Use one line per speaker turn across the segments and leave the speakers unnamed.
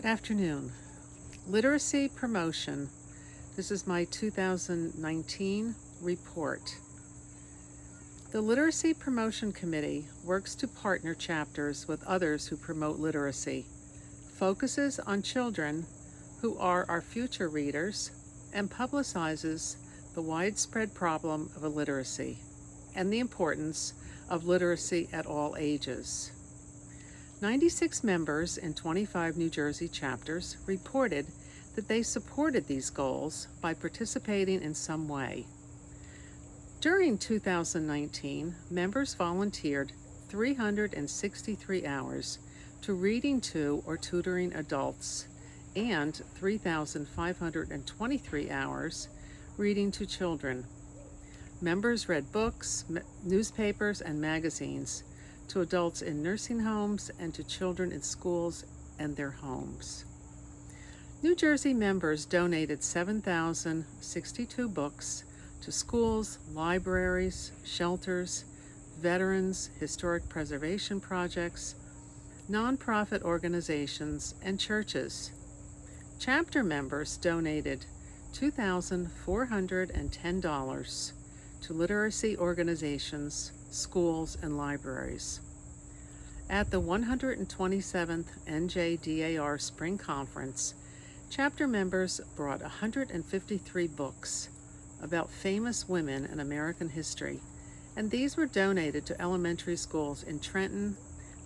Good afternoon. Literacy promotion. This is my 2019 report. The Literacy Promotion Committee works to partner chapters with others who promote literacy, focuses on children who are our future readers, and publicizes the widespread problem of illiteracy and the importance of literacy at all ages. 96 members in 25 New Jersey chapters reported that they supported these goals by participating in some way. During 2019, members volunteered 363 hours to reading to or tutoring adults and 3,523 hours reading to children. Members read books, newspapers, and magazines to adults in nursing homes and to children in schools and their homes. New Jersey members donated 7,062 books to schools, libraries, shelters, veterans, historic preservation projects, nonprofit organizations, and churches. Chapter members donated $2,410 to literacy organizations, schools, and libraries. At the 127th NJDAR Spring Conference, chapter members brought 153 books about famous women in American history, and these were donated to elementary schools in Trenton,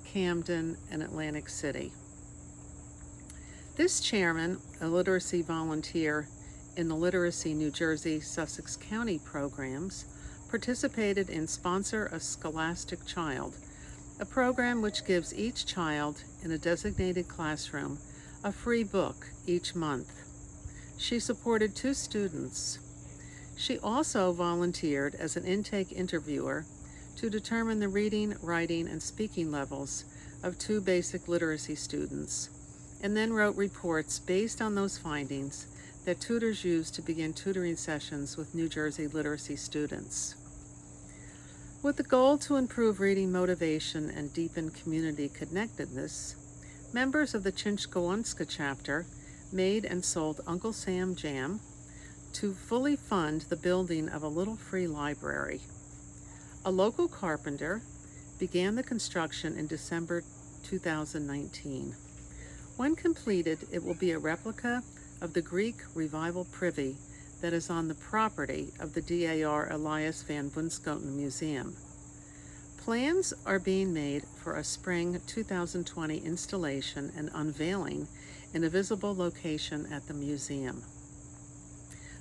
Camden, and Atlantic City. This chairman, a literacy volunteer in the Literacy New Jersey Sussex County programs, participated in Sponsor a Scholastic Child, a program which gives each child in a designated classroom a free book each month. She supported 2 students. She also volunteered as an intake interviewer to determine the reading, writing, and speaking levels of 2 basic literacy students, and then wrote reports based on those findings that tutors use to begin tutoring sessions with New Jersey literacy students. With the goal to improve reading motivation and deepen community connectedness, members of the Chinchgowanska chapter made and sold Uncle Sam jam to fully fund the building of a little free library. A local carpenter began the construction in December 2019. When completed, it will be a replica of the Greek Revival Privy that is on the property of the DAR Elias van Bunschoten Museum. Plans are being made for a spring 2020 installation and unveiling in a visible location at the museum.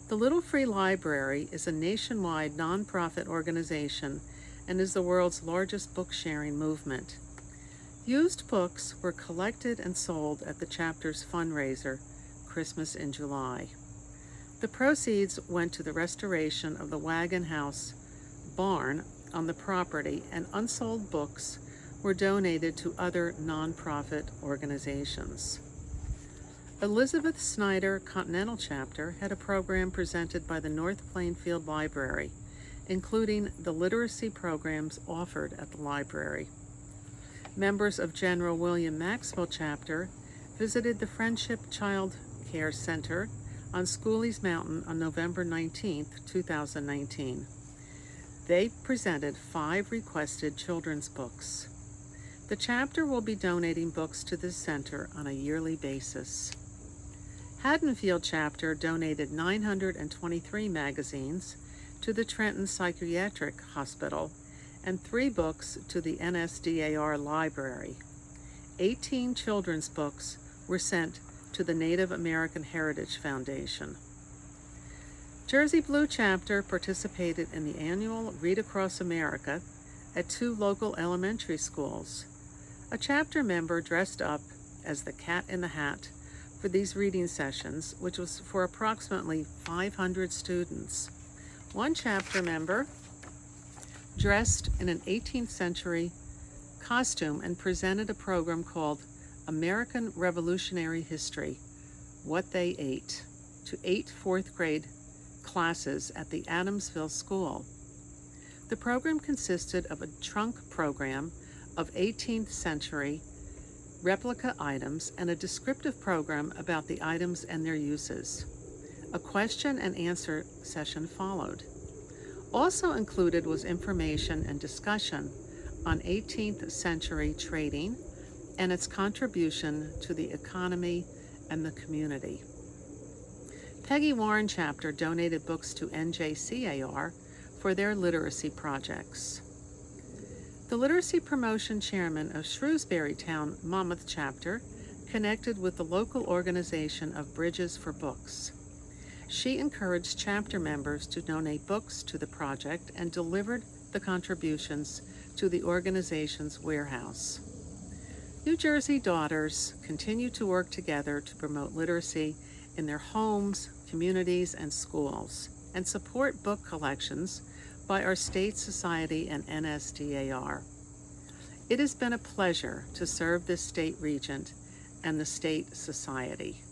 The Little Free Library is a nationwide nonprofit organization and is the world's largest book-sharing movement. Used books were collected and sold at the chapter's fundraiser, Christmas in July. The proceeds went to the restoration of the Wagon House barn on the property, and unsold books were donated to other nonprofit organizations. Elizabeth Snyder Continental Chapter had a program presented by the North Plainfield Library, including the literacy programs offered at the library. Members of General William Maxwell Chapter visited the Friendship Child Care Center on Schooley's Mountain on November 19, 2019. They presented 5 requested children's books. The chapter will be donating books to this center on a yearly basis. Haddonfield Chapter donated 923 magazines to the Trenton Psychiatric Hospital and 3 books to the NSDAR Library. 18 children's books were sent to the Native American Heritage Foundation. Jersey Blue Chapter participated in the annual Read Across America at 2 local elementary schools. A chapter member dressed up as the Cat in the Hat for these reading sessions, which was for approximately 500 students. One chapter member dressed in an 18th century costume and presented a program called American Revolutionary History, What They Ate, to 8 4th grade classes at the Adamsville School. The program consisted of a trunk program of 18th century replica items, and a descriptive program about the items and their uses. A question and answer session followed. Also included was information and discussion on 18th century trading and its contribution to the economy and the community. Peggy Warren chapter donated books to NJCAR for their literacy projects. The Literacy Promotion Chairman of Shrewsbury Town Monmouth chapter connected with the local organization of Bridges for Books. She encouraged chapter members to donate books to the project and delivered the contributions to the organization's warehouse. New Jersey Daughters continue to work together to promote literacy in their homes, communities, and schools, and support book collections by our state society and NSDAR. It has been a pleasure to serve this state regent and the state society.